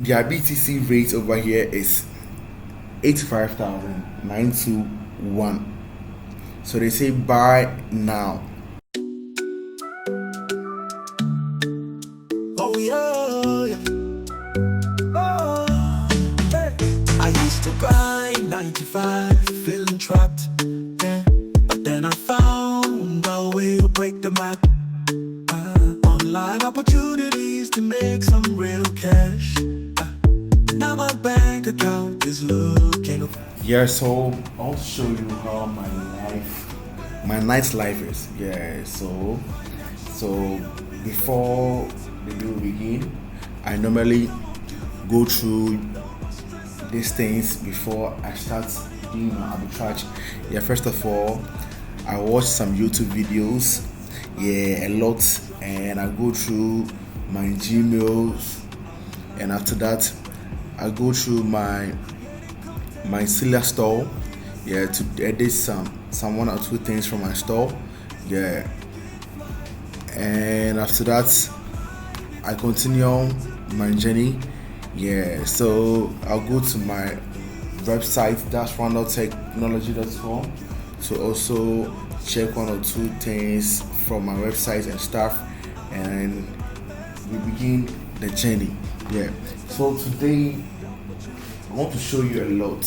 their BTC rate over here is 85,921. So they say buy now. Oh yeah, yeah. Oh, hey. I used to buy 95, feeling trapped, yeah. But then I found a way to break the map. Online opportunities to make some real cash. Now my bank account is looking. Yeah, so I'll show you how my night's life is. Yeah, so before the day begin, I normally go through these things before I start doing my arbitrage. Yeah, first of all, I watch some YouTube videos, yeah, a lot, and I go through my Gmails, and after that, I go through my Celia store, yeah, to edit some one or two things from my store, yeah, and after that, I continue my journey. Yeah, so I'll go to my website, that's ronaldtechnology.com, to also check one or two things from my website and stuff, and we begin the journey. Yeah, so today I want to show you a lot.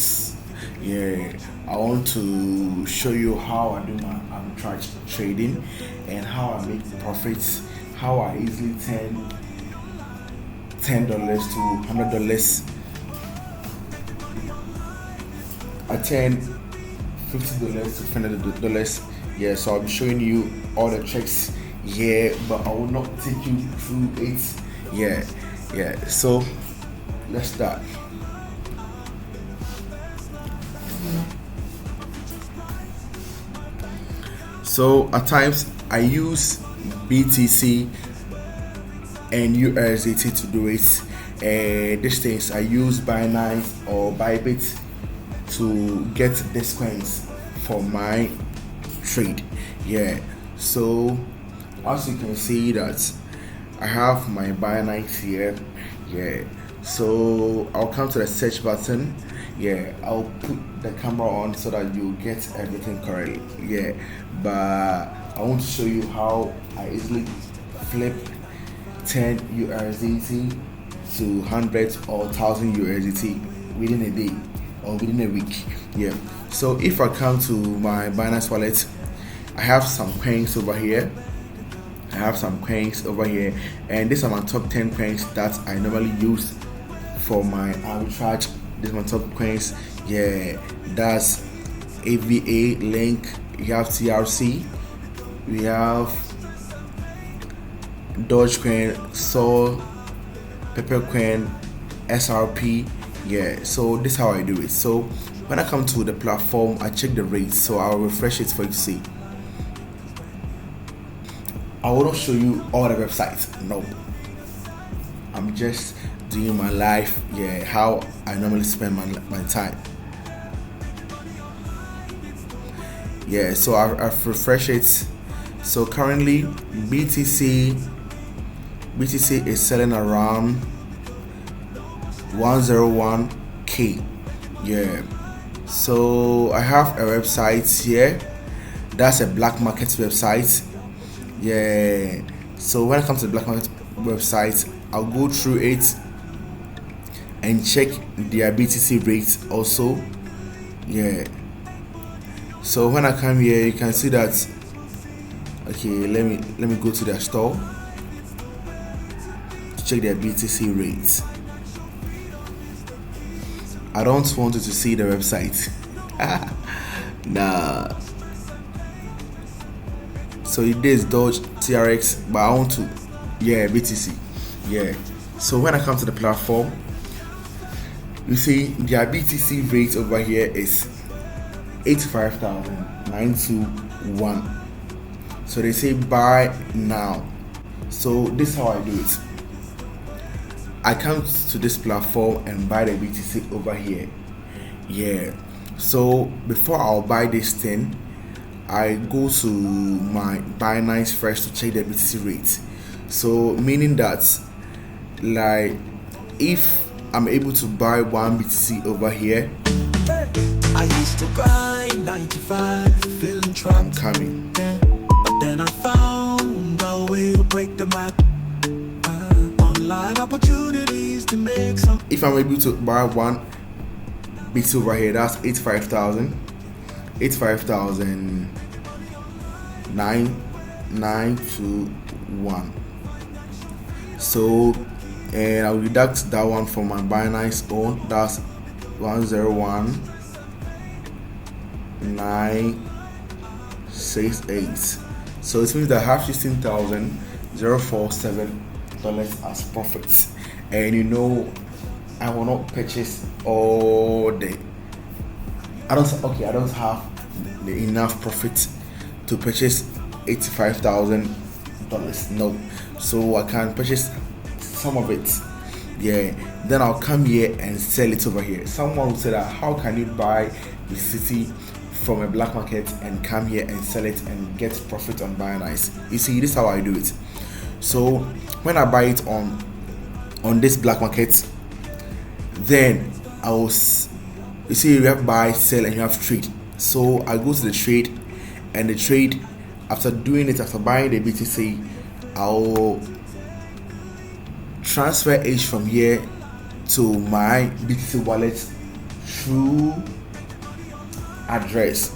Yeah, I want to show you how I do my arbitrage trading and how I make profits, how I easily turn $10 to $100. I turn $50 to $100. Yeah, so I'll be showing you all the tricks. Yeah, but I will not take you through it. Yeah, so let's start. So at times I use BTC and USDT to do it. These things I use Binance or Bybit to get these coins for my trade. Yeah. So as you can see that I have my Binance here. Yeah. So I'll come to the search button. Yeah, I'll put the camera on so that you get everything correctly. Yeah, but I want to show you how I easily flip 10 USDT to 100 or 1000 USDT within a day or within a week. Yeah, so if I come to my Binance wallet, I have some coins over here. And these are my top 10 coins that I normally use for my arbitrage. These are my top coins. Yeah, that's AVA, Link, you have TRC, we have Dogecoin, Sol, Peppercoin, SRP. Yeah, so this is how I do it. So when I come to the platform, I check the rates. So I'll refresh it for you to see. I will not show you all the websites. Nope. I'm just doing my life. Yeah, how I normally spend my time. Yeah, so I've refreshed it. So currently BTC is selling around 101k. Yeah, so I have a website here. That's a black market website. Yeah, so when it comes to the black market website, I'll go through it and check their BTC rates also. Yeah, so when I come here, you can see that. Okay, let me go to their store to check their BTC rates. I don't want you to see the website. Nah. So it is Doge TRX, but I want to, yeah, BTC. Yeah. So when I come to the platform, you see their BTC rate over here is 85,921. So they say buy now. So this is how I do it. I come to this platform and buy the BTC over here. Yeah. So before I'll buy this thing, I go to my Binance first to check the BTC rate. So meaning that, like, if I'm able to buy 1 BTC over here. I used to buy 95, feeling trapped. I'm coming. But then I found a way to break the map. Online opportunities to make some. If I'm able to buy 1 BTC over here, that's 85,000. 85,921. So, and I'll deduct that one from my Binance own. That's 101,968. So it means that I have $16,047 as profits. And you know, I will not purchase all day. I don't have enough profit to purchase $85,000. No, so I can purchase some of it. Yeah, then I'll come here and sell it over here. Someone will say that how can you buy the city from a black market and come here and sell it and get profit on Binance? You see, this is how I do it. So when I buy it on this black market, then I will, you see, you have buy, sell, and you have trade. So I go to the trade, and the trade, after buying the BTC, I'll transfer H from here to my BTC wallet through address,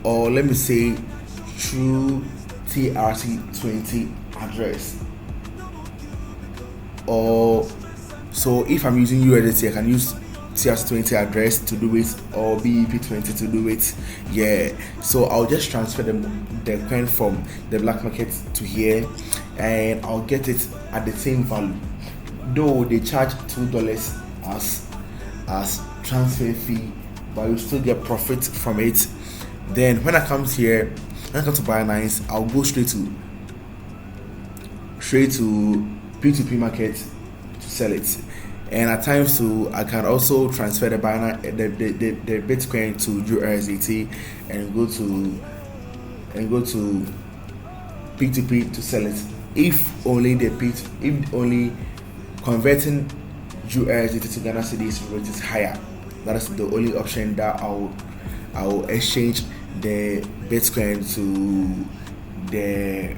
or let me say through TRC20 address. Or so if I'm using USDT, I can use TRC20 address to do it, or BEP20 to do it. Yeah, so I'll just transfer the coin from the black market to here, and I'll get it at the same value, though they charge $2 as transfer fee, but you still get profit from it. Then when I come to Binance, I'll go straight to P2P market to sell it. And at times too, I can also transfer the Bitcoin to USDT and go to P2P to sell it. If only converting USDT to Ghana cedis rate is higher. That is the only option that I will exchange the Bitcoin to the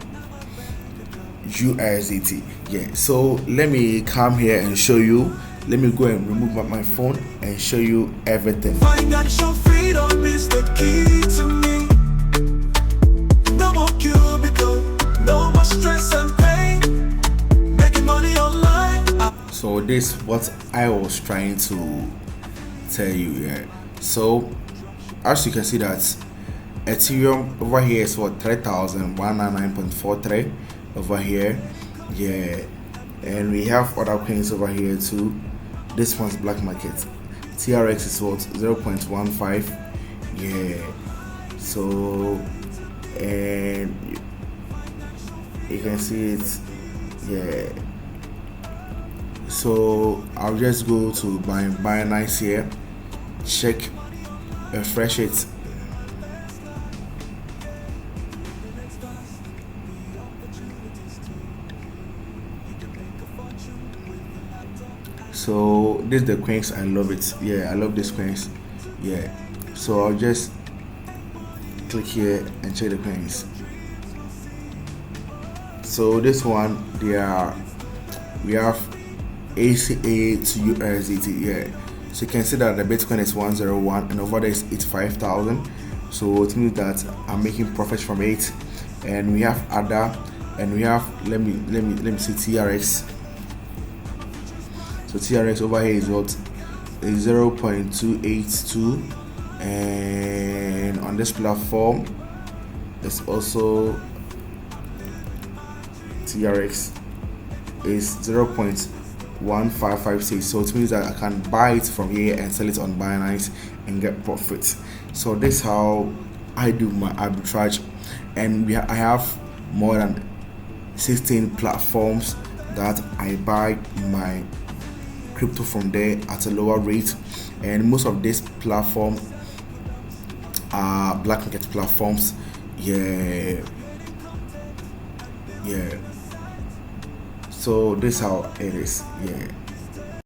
USDT. Yeah, so let me come here and show you. Let me go and remove my phone and show you everything. Financial freedom is the key to me. No more cubicle, no more stress and pain. Making money online. So this is what I was trying to tell you here. So as you can see that Ethereum over here is what, 3,199.43 over here. Yeah, and we have other coins over here too. This one's black market. TRX is what, 0.15. Yeah, so and you can see it. Yeah, so I'll just go to Binance here, check, refresh it. So this is the coins. I love it. Yeah, I love these coins. Yeah, so I'll just click here and check the coins. So this one, we have ACA to USDT. Yeah, so you can see that the Bitcoin is 101 and over there is 85,000. So it means that I'm making profits from it. And we have ADA, and we have let me see TRX. So TRX over here is what, is 0.282, and on this platform there's also TRX is 0.1556. So it means that I can buy it from here and sell it on Binance and get profit. So this is how I do my arbitrage, and I have more than 16 platforms that I buy my crypto from there at a lower rate, and most of these platforms are black market platforms. Yeah, so this is how it is. Yeah.